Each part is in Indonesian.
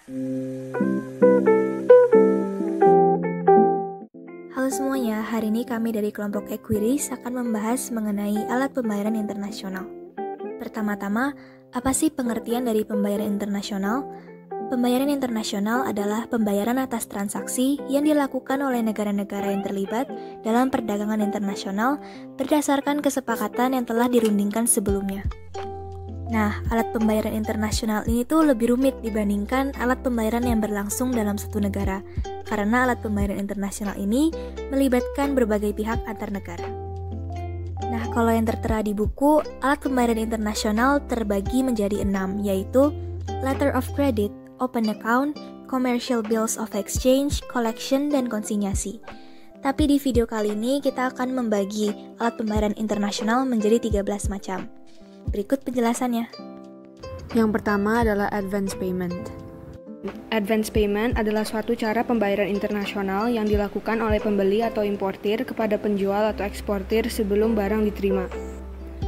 Halo semuanya, hari ini kami dari kelompok Equiris akan membahas mengenai alat pembayaran internasional. Pertama-tama, apa sih pengertian dari pembayaran internasional? Pembayaran internasional adalah pembayaran atas transaksi yang dilakukan oleh negara-negara yang terlibat dalam perdagangan internasional berdasarkan kesepakatan yang telah dirundingkan sebelumnya. Nah, alat pembayaran internasional ini tuh lebih rumit dibandingkan alat pembayaran yang berlangsung dalam satu negara, karena alat pembayaran internasional ini melibatkan berbagai pihak antar negara. Nah, kalau yang tertera di buku, alat pembayaran internasional terbagi menjadi 6, yaitu letter of credit, open account, commercial bills of exchange, collection, dan konsinyasi. Tapi di video kali ini kita akan membagi alat pembayaran internasional menjadi 13 macam. Berikut penjelasannya. Yang pertama adalah advance payment. Advance payment adalah suatu cara pembayaran internasional yang dilakukan oleh pembeli atau importir kepada penjual atau eksportir sebelum barang diterima.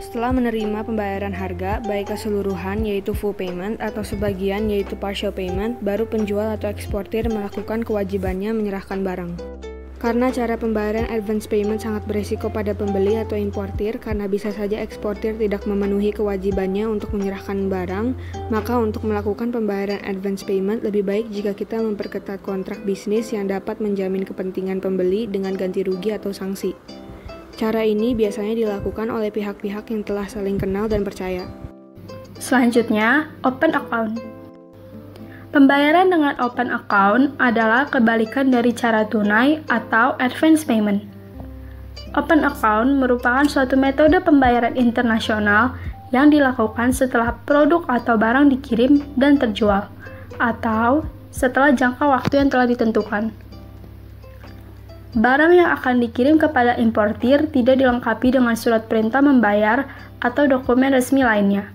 Setelah menerima pembayaran harga, baik keseluruhan yaitu full payment atau sebagian yaitu partial payment, baru penjual atau eksportir melakukan kewajibannya menyerahkan barang. Karena cara pembayaran advance payment sangat berisiko pada pembeli atau importir karena bisa saja eksportir tidak memenuhi kewajibannya untuk menyerahkan barang, maka untuk melakukan pembayaran advance payment lebih baik jika kita memperketat kontrak bisnis yang dapat menjamin kepentingan pembeli dengan ganti rugi atau sanksi. Cara ini biasanya dilakukan oleh pihak-pihak yang telah saling kenal dan percaya. Selanjutnya, open account. Pembayaran dengan open account adalah kebalikan dari cara tunai atau advance payment. Open account merupakan suatu metode pembayaran internasional yang dilakukan setelah produk atau barang dikirim dan terjual, atau setelah jangka waktu yang telah ditentukan. Barang yang akan dikirim kepada importir tidak dilengkapi dengan surat perintah membayar atau dokumen resmi lainnya.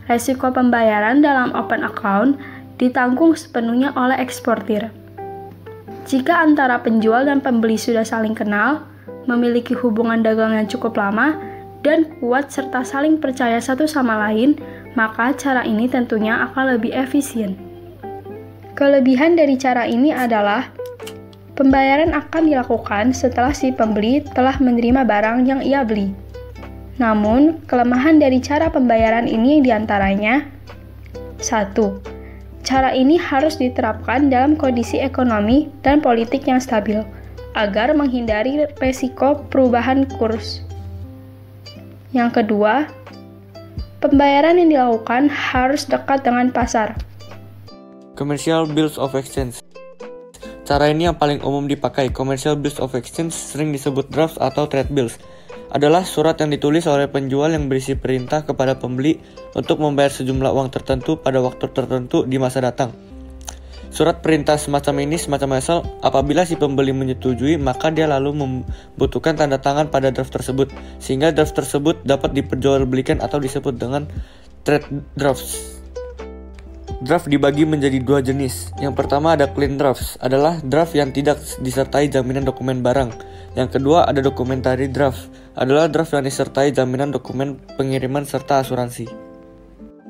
Resiko pembayaran dalam open account ditanggung sepenuhnya oleh eksportir. Jika antara penjual dan pembeli sudah saling kenal, memiliki hubungan dagang yang cukup lama, dan kuat serta saling percaya satu sama lain, maka cara ini tentunya akan lebih efisien. Kelebihan dari cara ini adalah pembayaran akan dilakukan setelah si pembeli telah menerima barang yang ia beli. Namun, kelemahan dari cara pembayaran ini diantaranya 1. Cara ini harus diterapkan dalam kondisi ekonomi dan politik yang stabil, agar menghindari resiko perubahan kurs. Yang kedua, pembayaran yang dilakukan harus dekat dengan pasar. Commercial Bills of Exchange. Cara ini yang paling umum dipakai. Commercial Bills of Exchange sering disebut drafts atau trade bills. Adalah surat yang ditulis oleh penjual yang berisi perintah kepada pembeli untuk membayar sejumlah uang tertentu pada waktu tertentu di masa datang. Surat perintah semacam ini semacam asal apabila si pembeli menyetujui, maka dia lalu membutuhkan tanda tangan pada draft tersebut, sehingga draft tersebut dapat diperjualbelikan atau disebut dengan trade drafts. Draft dibagi menjadi dua jenis. Yang pertama ada clean drafts, adalah draft yang tidak disertai jaminan dokumen barang. Yang kedua ada documentary draft, adalah draft yang disertai jaminan dokumen pengiriman serta asuransi.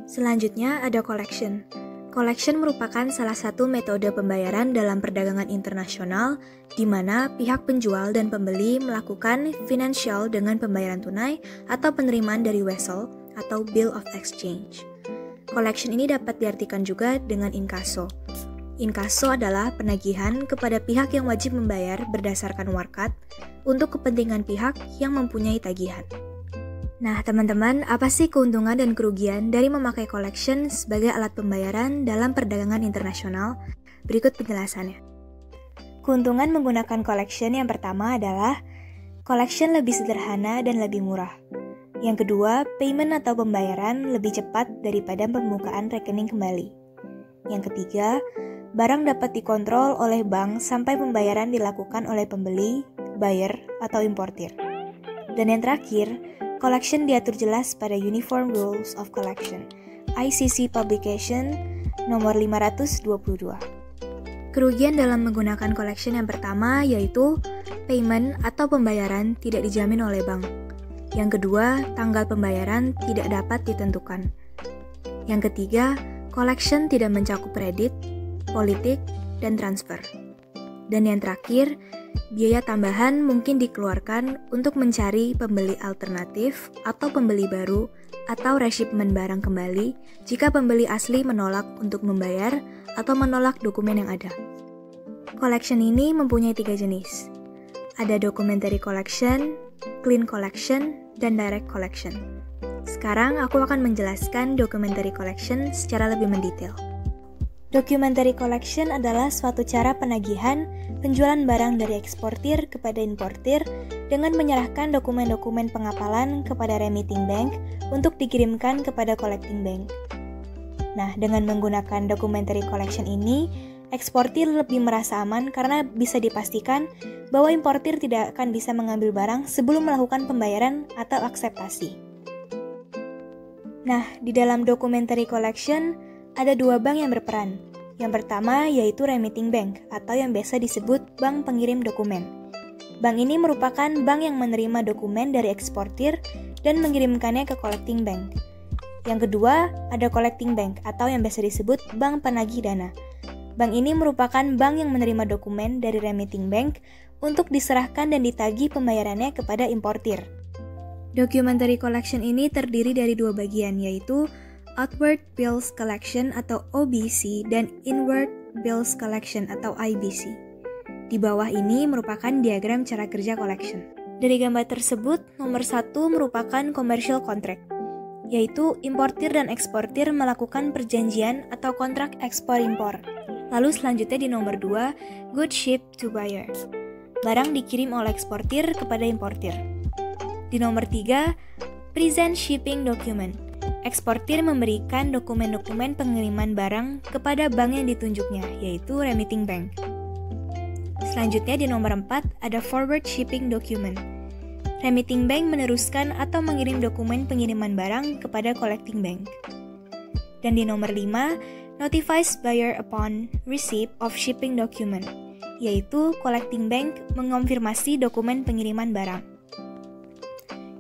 Selanjutnya ada collection. Collection merupakan salah satu metode pembayaran dalam perdagangan internasional di mana pihak penjual dan pembeli melakukan financial dengan pembayaran tunai atau penerimaan dari wesel atau bill of exchange. Collection ini dapat diartikan juga dengan inkasso. Inkasso adalah penagihan kepada pihak yang wajib membayar berdasarkan warkat untuk kepentingan pihak yang mempunyai tagihan. Nah, teman-teman, apa sih keuntungan dan kerugian dari memakai collection sebagai alat pembayaran dalam perdagangan internasional? Berikut penjelasannya. Keuntungan menggunakan collection yang pertama adalah collection lebih sederhana dan lebih murah. Yang kedua, payment atau pembayaran lebih cepat daripada pembukaan rekening kembali. Yang ketiga, barang dapat dikontrol oleh bank sampai pembayaran dilakukan oleh pembeli, buyer, atau importir. Dan yang terakhir, collection diatur jelas pada Uniform Rules of Collection, ICC Publication nomor 522. Kerugian dalam menggunakan collection yang pertama yaitu payment atau pembayaran tidak dijamin oleh bank. Yang kedua, tanggal pembayaran tidak dapat ditentukan. Yang ketiga, collection tidak mencakup kredit. politik, dan transfer. Dan yang terakhir, biaya tambahan mungkin dikeluarkan untuk mencari pembeli alternatif atau pembeli baru atau reshipment barang kembali jika pembeli asli menolak untuk membayar atau menolak dokumen yang ada. Collection ini mempunyai 3 jenis. Ada documentary collection, clean collection, dan direct collection. Sekarang aku akan menjelaskan documentary collection secara lebih mendetail. Documentary collection adalah suatu cara penagihan penjualan barang dari eksportir kepada importir dengan menyerahkan dokumen-dokumen pengapalan kepada remitting bank untuk dikirimkan kepada collecting bank. Nah, dengan menggunakan documentary collection ini, eksportir lebih merasa aman karena bisa dipastikan bahwa importir tidak akan bisa mengambil barang sebelum melakukan pembayaran atau akseptasi. Nah, di dalam documentary collection, ada 2 bank yang berperan. Yang pertama yaitu remitting bank atau yang biasa disebut bank pengirim dokumen. Bank ini merupakan bank yang menerima dokumen dari eksportir dan mengirimkannya ke collecting bank. Yang kedua, ada collecting bank atau yang biasa disebut bank penagih dana. Bank ini merupakan bank yang menerima dokumen dari remitting bank untuk diserahkan dan ditagih pembayarannya kepada importir. Documentary collection ini terdiri dari 2 bagian, yaitu Outward Bills Collection atau OBC dan Inward Bills Collection atau IBC. Di bawah ini merupakan diagram cara kerja collection. Dari gambar tersebut, nomor 1 merupakan commercial contract, yaitu importir dan eksportir melakukan perjanjian atau kontrak ekspor-impor. Lalu selanjutnya di nomor 2, goods shipped to buyer. Barang dikirim oleh eksportir kepada importir. Di nomor 3, present shipping document. Eksportir memberikan dokumen-dokumen pengiriman barang kepada bank yang ditunjuknya, yaitu remitting bank. Selanjutnya di nomor 4 ada forward shipping document. Remitting bank meneruskan atau mengirim dokumen pengiriman barang kepada collecting bank. Dan di nomor 5, notifies buyer upon receipt of shipping document, yaitu collecting bank mengonfirmasi dokumen pengiriman barang.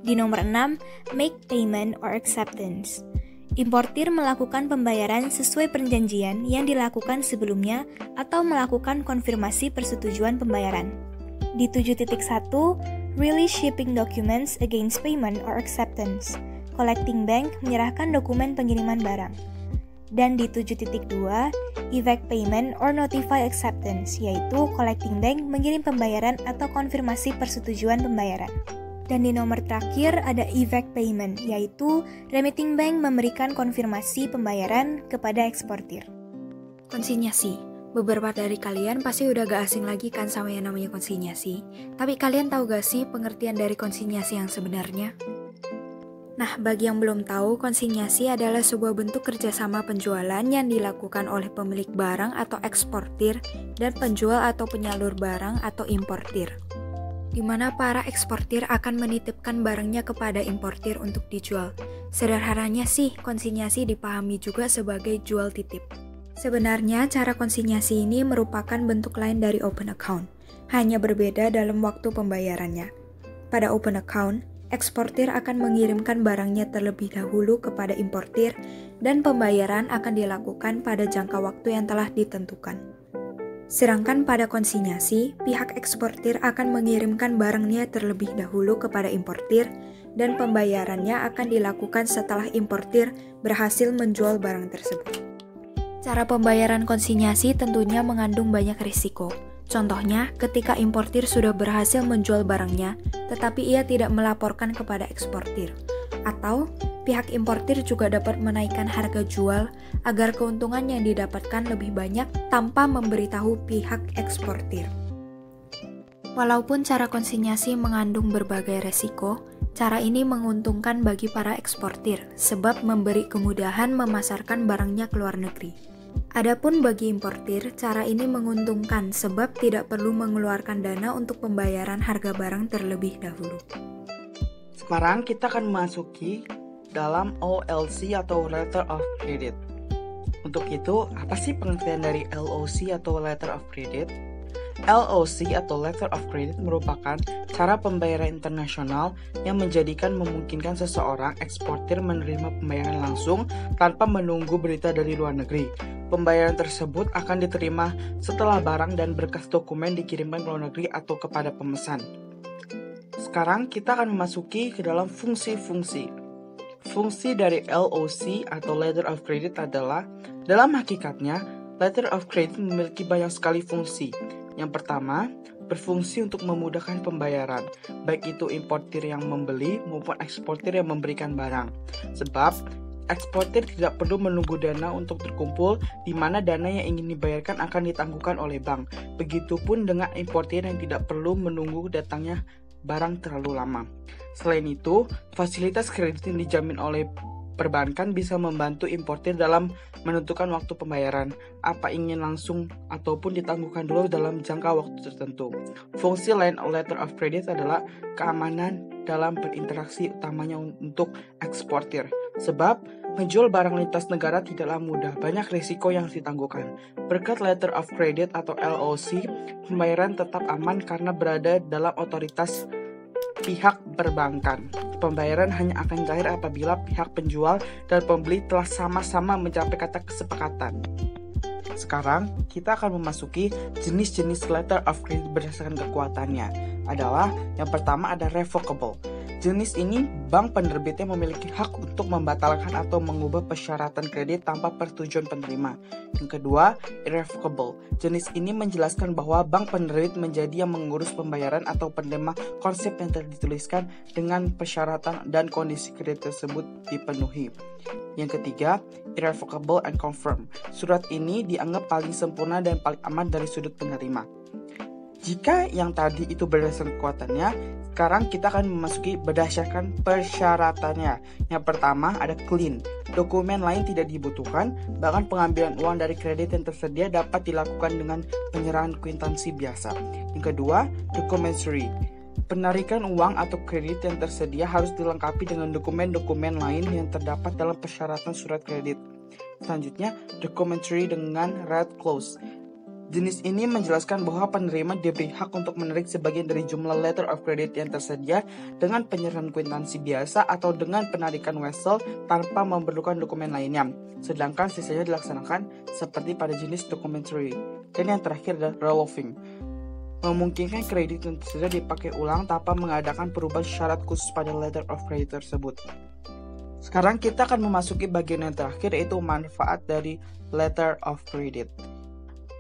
Di nomor 6, make payment or acceptance. Importir melakukan pembayaran sesuai perjanjian yang dilakukan sebelumnya atau melakukan konfirmasi persetujuan pembayaran. Di 7.1, release shipping documents against payment or acceptance. Collecting bank menyerahkan dokumen pengiriman barang. Dan di 7.2, effect payment or notify acceptance, yaitu collecting bank mengirim pembayaran atau konfirmasi persetujuan pembayaran. Dan di nomor terakhir ada effect payment, yaitu remitting bank memberikan konfirmasi pembayaran kepada eksportir. Konsinyasi. Beberapa dari kalian pasti udah gak asing lagi kan sama yang namanya konsinyasi. Tapi kalian tahu gak sih pengertian dari konsinyasi yang sebenarnya? Nah, bagi yang belum tahu, konsinyasi adalah sebuah bentuk kerjasama penjualan yang dilakukan oleh pemilik barang atau eksportir dan penjual atau penyalur barang atau importir, di mana para eksportir akan menitipkan barangnya kepada importir untuk dijual. Sederhananya sih, konsinyasi dipahami juga sebagai jual titip. Sebenarnya, cara konsinyasi ini merupakan bentuk lain dari open account, hanya berbeda dalam waktu pembayarannya. Pada open account, eksportir akan mengirimkan barangnya terlebih dahulu kepada importir dan pembayaran akan dilakukan pada jangka waktu yang telah ditentukan. Sedangkan pada konsinyasi, pihak eksportir akan mengirimkan barangnya terlebih dahulu kepada importir dan pembayarannya akan dilakukan setelah importir berhasil menjual barang tersebut. Cara pembayaran konsinyasi tentunya mengandung banyak risiko. Contohnya, ketika importir sudah berhasil menjual barangnya, tetapi ia tidak melaporkan kepada eksportir. Atau, pihak importir juga dapat menaikkan harga jual agar keuntungan yang didapatkan lebih banyak tanpa memberitahu pihak eksportir. Walaupun cara konsinyasi mengandung berbagai resiko, cara ini menguntungkan bagi para eksportir sebab memberi kemudahan memasarkan barangnya ke luar negeri. Adapun bagi importir, cara ini menguntungkan sebab tidak perlu mengeluarkan dana untuk pembayaran harga barang terlebih dahulu. Sekarang kita akan memasuki dalam OLC atau Letter of Credit. Untuk itu, apa sih pengertian dari LOC atau Letter of Credit? LOC atau Letter of Credit merupakan cara pembayaran internasional yang memungkinkan seseorang eksportir menerima pembayaran langsung tanpa menunggu berita dari luar negeri. Pembayaran tersebut akan diterima setelah barang dan berkas dokumen dikirimkan ke luar negeri atau kepada pemesan. Sekarang kita akan memasuki ke dalam fungsi-fungsi. Fungsi dari LOC atau Letter of Credit adalah, dalam hakikatnya, Letter of Credit memiliki banyak sekali fungsi. Yang pertama, berfungsi untuk memudahkan pembayaran, baik itu importir yang membeli maupun eksportir yang memberikan barang. Sebab, eksportir tidak perlu menunggu dana untuk terkumpul, di mana dana yang ingin dibayarkan akan ditangguhkan oleh bank. Begitupun dengan importir yang tidak perlu menunggu datangnya barang terlalu lama. Selain itu, fasilitas kredit yang dijamin oleh perbankan bisa membantu importir dalam menentukan waktu pembayaran, apa ingin langsung ataupun ditangguhkan dulu dalam jangka waktu tertentu. Fungsi lain Letter of Credit adalah keamanan dalam berinteraksi, utamanya untuk eksportir. Sebab, menjual barang lintas negara tidaklah mudah, banyak risiko yang harus ditangguhkan. Berkat Letter of Credit atau LOC, pembayaran tetap aman karena berada dalam otoritas pihak perbankan. Pembayaran hanya akan cair apabila pihak penjual dan pembeli telah sama-sama mencapai kata kesepakatan. Sekarang, kita akan memasuki jenis-jenis Letter of Credit berdasarkan kekuatannya. Adalah, yang pertama ada revocable. Jenis ini, bank penerbitnya memiliki hak untuk membatalkan atau mengubah persyaratan kredit tanpa persetujuan penerima. Yang kedua, irrevocable. Jenis ini menjelaskan bahwa bank penerbit menjadi yang mengurus pembayaran atau penerima konsep yang telah dituliskan dengan persyaratan dan kondisi kredit tersebut dipenuhi. Yang ketiga, irrevocable and confirm. Surat ini dianggap paling sempurna dan paling aman dari sudut penerima. Jika yang tadi itu berdasarkan kekuatannya, sekarang kita akan memasuki berdasarkan persyaratannya. Yang pertama ada clean. Dokumen lain tidak dibutuhkan, bahkan pengambilan uang dari kredit yang tersedia dapat dilakukan dengan penyerahan kwitansi biasa. Yang kedua, documentary. Penarikan uang atau kredit yang tersedia harus dilengkapi dengan dokumen-dokumen lain yang terdapat dalam persyaratan surat kredit. Selanjutnya, documentary dengan red clause. Jenis ini menjelaskan bahwa penerima diberi hak untuk menarik sebagian dari jumlah letter of credit yang tersedia dengan penyerahan kwitansi biasa atau dengan penarikan wesel tanpa memerlukan dokumen lainnya. Sedangkan sisanya dilaksanakan seperti pada jenis documentary. Dan yang terakhir adalah revolving. Memungkinkan kredit yang tersedia dipakai ulang tanpa mengadakan perubahan syarat khusus pada letter of credit tersebut. Sekarang kita akan memasuki bagian yang terakhir, yaitu manfaat dari letter of credit.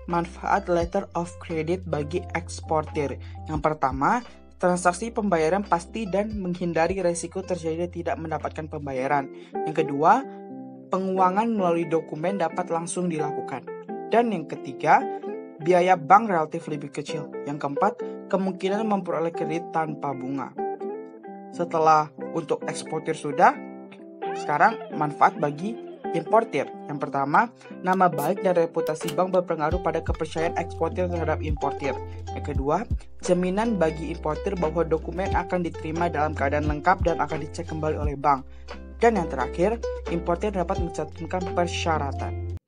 Manfaat letter of credit bagi eksportir. Yang pertama, transaksi pembayaran pasti dan menghindari resiko terjadi tidak mendapatkan pembayaran. Yang kedua, penguangan melalui dokumen dapat langsung dilakukan. Dan yang ketiga, biaya bank relatif lebih kecil. Yang keempat, kemungkinan memperoleh kredit tanpa bunga. Setelah untuk eksportir sudah, sekarang manfaat bagi importir. Yang pertama, nama baik dan reputasi bank berpengaruh pada kepercayaan eksportir terhadap importir. Yang kedua, jaminan bagi importir bahwa dokumen akan diterima dalam keadaan lengkap dan akan dicek kembali oleh bank. Dan yang terakhir, importir dapat mencantumkan persyaratan.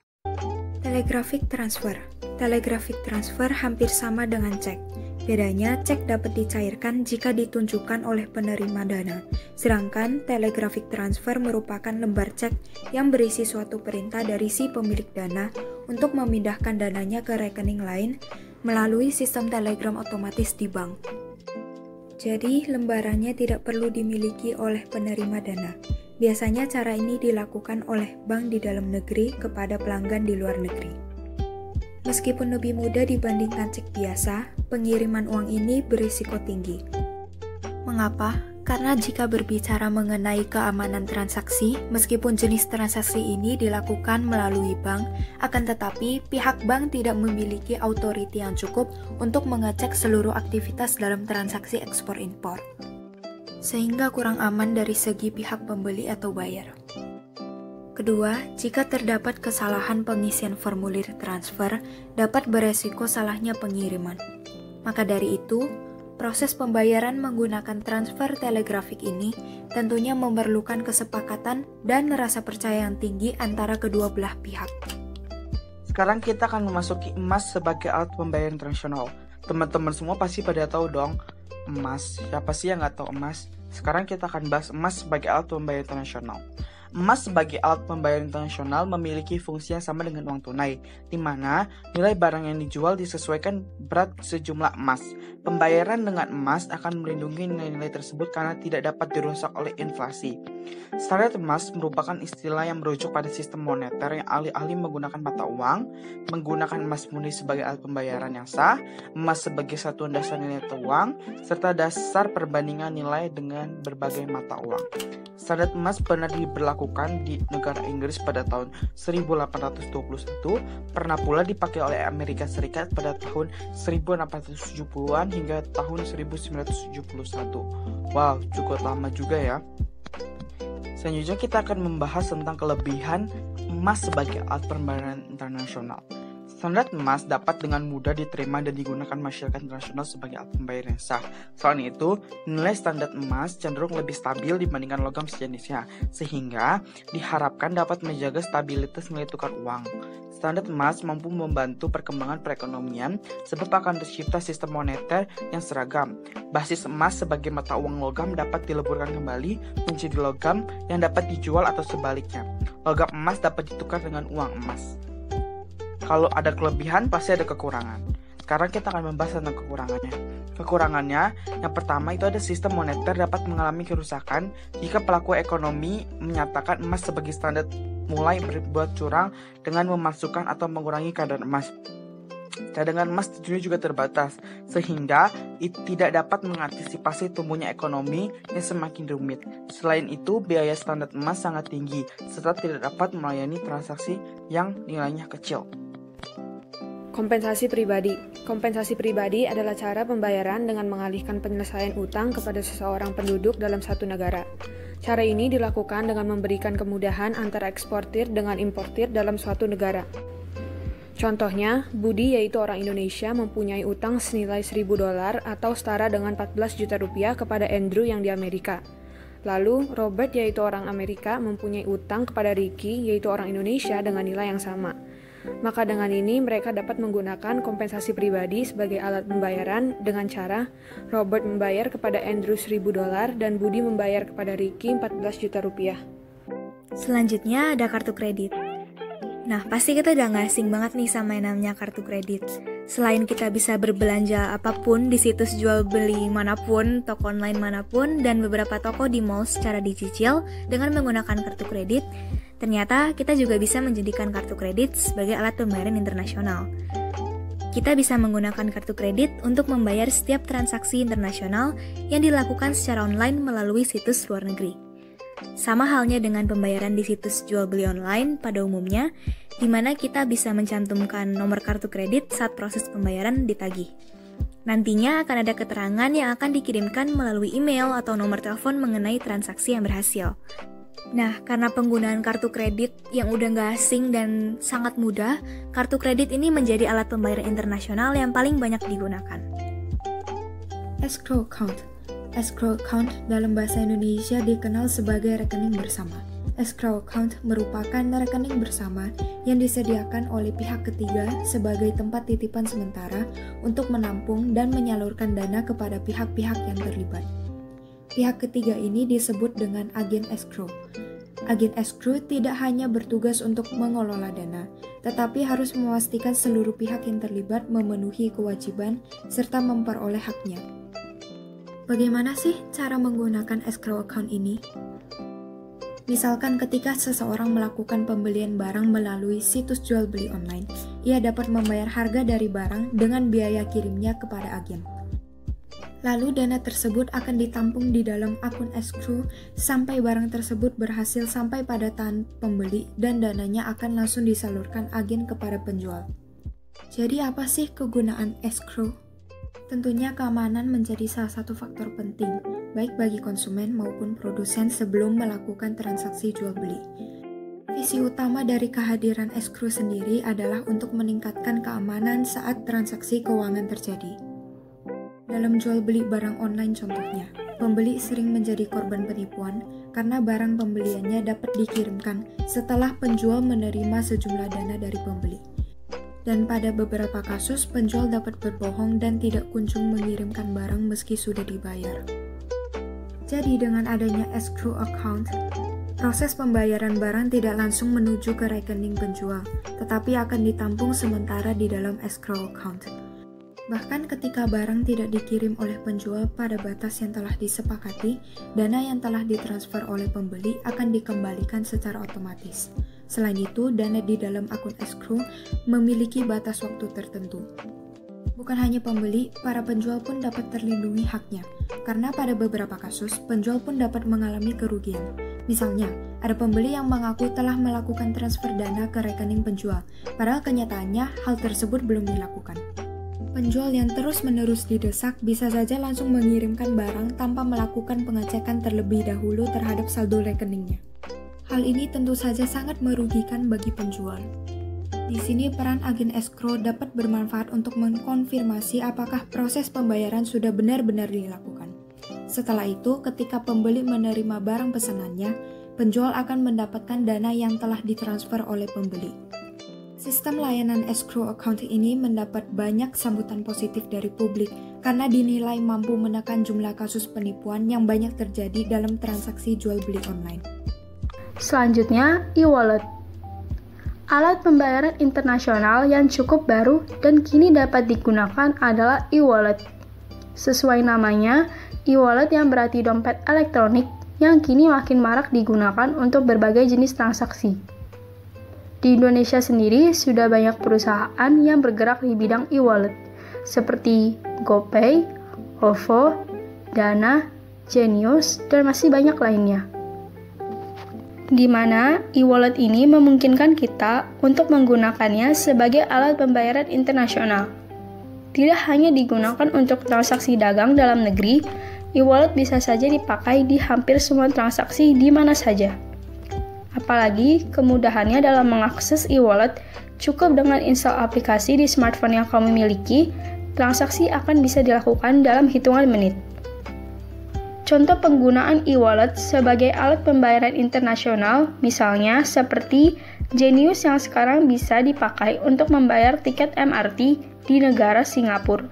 Telegraphic transfer. Telegraphic transfer hampir sama dengan cek. Bedanya, cek dapat dicairkan jika ditunjukkan oleh penerima dana, sedangkan telegraphic transfer merupakan lembar cek yang berisi suatu perintah dari si pemilik dana untuk memindahkan dananya ke rekening lain melalui sistem telegram otomatis di bank. Jadi, lembarannya tidak perlu dimiliki oleh penerima dana. Biasanya cara ini dilakukan oleh bank di dalam negeri kepada pelanggan di luar negeri. Meskipun lebih mudah dibandingkan cek biasa, pengiriman uang ini berisiko tinggi. Mengapa? Karena jika berbicara mengenai keamanan transaksi, meskipun jenis transaksi ini dilakukan melalui bank, akan tetapi pihak bank tidak memiliki authority yang cukup untuk mengecek seluruh aktivitas dalam transaksi ekspor-impor, sehingga kurang aman dari segi pihak pembeli atau bayar. Kedua, jika terdapat kesalahan pengisian formulir transfer, dapat beresiko salahnya pengiriman. Maka dari itu, proses pembayaran menggunakan transfer telegrafik ini tentunya memerlukan kesepakatan dan rasa percaya yang tinggi antara kedua belah pihak. Sekarang kita akan memasuki emas sebagai alat pembayaran internasional. Teman-teman semua pasti pada tahu dong emas. Siapa sih yang nggak tahu emas? Sekarang kita akan bahas emas sebagai alat pembayaran internasional. Emas sebagai alat pembayaran internasional memiliki fungsi yang sama dengan uang tunai, di mana nilai barang yang dijual disesuaikan berat sejumlah emas. Pembayaran dengan emas akan melindungi nilai-nilai tersebut karena tidak dapat dirusak oleh inflasi. Standar emas merupakan istilah yang merujuk pada sistem moneter yang alih-alih menggunakan mata uang, menggunakan emas murni sebagai alat pembayaran yang sah, emas sebagai satuan dasar nilai uang, serta dasar perbandingan nilai dengan berbagai mata uang. Standar emas pernah diberlakukan di negara Inggris pada tahun 1821, pernah pula dipakai oleh Amerika Serikat pada tahun 1870-an hingga tahun 1971. Wow, cukup lama juga ya. Selanjutnya kita akan membahas tentang kelebihan emas sebagai alat pembayaran internasional. Standar emas dapat dengan mudah diterima dan digunakan masyarakat internasional sebagai alat pembayaran yang sah. Selain itu, nilai standar emas cenderung lebih stabil dibandingkan logam sejenisnya, sehingga diharapkan dapat menjaga stabilitas nilai tukar uang. Standar emas mampu membantu perkembangan perekonomian sebab akan tercipta sistem moneter yang seragam. Basis emas sebagai mata uang logam dapat dileburkan kembali menjadi logam yang dapat dijual atau sebaliknya. Logam emas dapat ditukar dengan uang emas. Kalau ada kelebihan, pasti ada kekurangan. Sekarang kita akan membahas tentang kekurangannya. Kekurangannya, yang pertama itu ada sistem moneter dapat mengalami kerusakan jika pelaku ekonomi menyatakan emas sebagai standar mulai berbuat curang dengan memasukkan atau mengurangi kadar emas. Cadangan emas tentunya juga terbatas, sehingga tidak dapat mengantisipasi tumbuhnya ekonomi yang semakin rumit. Selain itu, biaya standar emas sangat tinggi, serta tidak dapat melayani transaksi yang nilainya kecil. Kompensasi pribadi. Kompensasi pribadi adalah cara pembayaran dengan mengalihkan penyelesaian utang kepada seseorang penduduk dalam satu negara. Cara ini dilakukan dengan memberikan kemudahan antara eksportir dengan importir dalam suatu negara. Contohnya, Budi yaitu orang Indonesia mempunyai utang senilai $1.000 atau setara dengan 14 juta rupiah kepada Andrew yang di Amerika. Lalu, Robert yaitu orang Amerika mempunyai utang kepada Ricky yaitu orang Indonesia dengan nilai yang sama. Maka dengan ini mereka dapat menggunakan kompensasi pribadi sebagai alat pembayaran dengan cara Robert membayar kepada Andrew $1.000 dan Budi membayar kepada Ricky 14 juta rupiah. Selanjutnya ada kartu kredit. Nah, pasti kita udah gak asing banget nih sama yang namanya kartu kredit. Selain kita bisa berbelanja apapun di situs jual beli manapun, toko online manapun, dan beberapa toko di mall secara dicicil dengan menggunakan kartu kredit, ternyata kita juga bisa menjadikan kartu kredit sebagai alat pembayaran internasional. Kita bisa menggunakan kartu kredit untuk membayar setiap transaksi internasional yang dilakukan secara online melalui situs luar negeri. Sama halnya dengan pembayaran di situs jual beli online pada umumnya, di mana kita bisa mencantumkan nomor kartu kredit saat proses pembayaran ditagih. Nantinya akan ada keterangan yang akan dikirimkan melalui email atau nomor telepon mengenai transaksi yang berhasil. Nah, karena penggunaan kartu kredit yang udah gak asing dan sangat mudah, kartu kredit ini menjadi alat pembayaran internasional yang paling banyak digunakan. Escrow account. Escrow account dalam bahasa Indonesia dikenal sebagai rekening bersama. Escrow account merupakan rekening bersama yang disediakan oleh pihak ketiga sebagai tempat titipan sementara untuk menampung dan menyalurkan dana kepada pihak-pihak yang terlibat. Pihak ketiga ini disebut dengan agen escrow. Agen escrow tidak hanya bertugas untuk mengelola dana, tetapi harus memastikan seluruh pihak yang terlibat memenuhi kewajiban serta memperoleh haknya. Bagaimana sih cara menggunakan escrow account ini? Misalkan ketika seseorang melakukan pembelian barang melalui situs jual beli online, ia dapat membayar harga dari barang dengan biaya kirimnya kepada agen. Lalu dana tersebut akan ditampung di dalam akun escrow sampai barang tersebut berhasil sampai pada tangan pembeli dan dananya akan langsung disalurkan agen kepada penjual. Jadi apa sih kegunaan escrow? Tentunya keamanan menjadi salah satu faktor penting, baik bagi konsumen maupun produsen sebelum melakukan transaksi jual beli. Visi utama dari kehadiran escrow sendiri adalah untuk meningkatkan keamanan saat transaksi keuangan terjadi. Dalam jual beli barang online contohnya, pembeli sering menjadi korban penipuan karena barang pembeliannya dapat dikirimkan setelah penjual menerima sejumlah dana dari pembeli. Dan pada beberapa kasus, penjual dapat berbohong dan tidak kunjung mengirimkan barang meski sudah dibayar. Jadi dengan adanya escrow account, proses pembayaran barang tidak langsung menuju ke rekening penjual, tetapi akan ditampung sementara di dalam escrow account. Bahkan ketika barang tidak dikirim oleh penjual pada batas yang telah disepakati, dana yang telah ditransfer oleh pembeli akan dikembalikan secara otomatis. Selain itu, dana di dalam akun escrow memiliki batas waktu tertentu. Bukan hanya pembeli, para penjual pun dapat terlindungi haknya, karena pada beberapa kasus, penjual pun dapat mengalami kerugian. Misalnya, ada pembeli yang mengaku telah melakukan transfer dana ke rekening penjual, padahal kenyataannya hal tersebut belum dilakukan. Penjual yang terus-menerus didesak bisa saja langsung mengirimkan barang tanpa melakukan pengecekan terlebih dahulu terhadap saldo rekeningnya. Hal ini tentu saja sangat merugikan bagi penjual. Di sini peran agen escrow dapat bermanfaat untuk mengkonfirmasi apakah proses pembayaran sudah benar-benar dilakukan. Setelah itu, ketika pembeli menerima barang pesanannya, penjual akan mendapatkan dana yang telah ditransfer oleh pembeli. Sistem layanan escrow account ini mendapat banyak sambutan positif dari publik karena dinilai mampu menekan jumlah kasus penipuan yang banyak terjadi dalam transaksi jual-beli online. Selanjutnya, e-wallet. Alat pembayaran internasional yang cukup baru dan kini dapat digunakan adalah e-wallet. Sesuai namanya, e-wallet yang berarti dompet elektronik yang kini makin marak digunakan untuk berbagai jenis transaksi. Di Indonesia sendiri sudah banyak perusahaan yang bergerak di bidang e-wallet, seperti GoPay, OVO, Dana, Genius, dan masih banyak lainnya. Di mana e-wallet ini memungkinkan kita untuk menggunakannya sebagai alat pembayaran internasional. Tidak hanya digunakan untuk transaksi dagang dalam negeri, e-wallet bisa saja dipakai di hampir semua transaksi di mana saja. Apalagi kemudahannya dalam mengakses e-wallet, cukup dengan install aplikasi di smartphone yang kamu miliki, transaksi akan bisa dilakukan dalam hitungan menit. Contoh penggunaan e-wallet sebagai alat pembayaran internasional misalnya seperti Genius yang sekarang bisa dipakai untuk membayar tiket MRT di negara Singapura.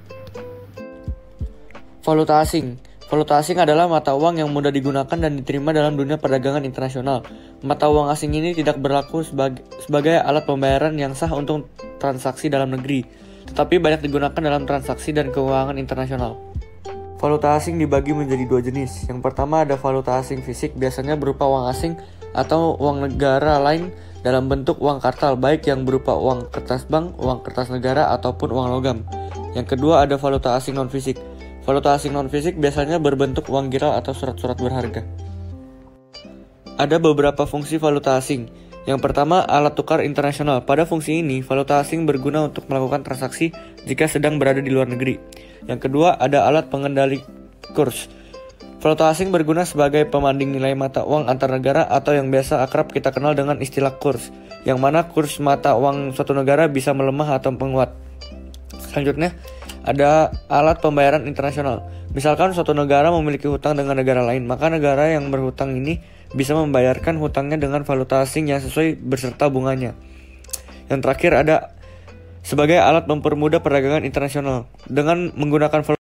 Valuta asing. Valuta asing adalah mata uang yang mudah digunakan dan diterima dalam dunia perdagangan internasional. Mata uang asing ini tidak berlaku sebagai alat pembayaran yang sah untuk transaksi dalam negeri, tetapi banyak digunakan dalam transaksi dan keuangan internasional. Valuta asing dibagi menjadi dua jenis. Yang pertama ada valuta asing fisik, biasanya berupa uang asing atau uang negara lain dalam bentuk uang kartal, baik yang berupa uang kertas bank, uang kertas negara, ataupun uang logam. Yang kedua ada valuta asing non-fisik. Valuta asing non-fisik biasanya berbentuk uang giral atau surat-surat berharga. Ada beberapa fungsi valuta asing. Yang pertama, alat tukar internasional. Pada fungsi ini, valuta asing berguna untuk melakukan transaksi jika sedang berada di luar negeri. Yang kedua, ada alat pengendali kurs. Valuta asing berguna sebagai pembanding nilai mata uang antar negara atau yang biasa akrab kita kenal dengan istilah kurs, yang mana kurs mata uang suatu negara bisa melemah atau menguat. Selanjutnya, ada alat pembayaran internasional. Misalkan suatu negara memiliki hutang dengan negara lain, maka negara yang berhutang ini bisa membayarkan hutangnya dengan valuta asing yang sesuai beserta bunganya. Yang terakhir ada sebagai alat mempermudah perdagangan internasional. Dengan menggunakan valuta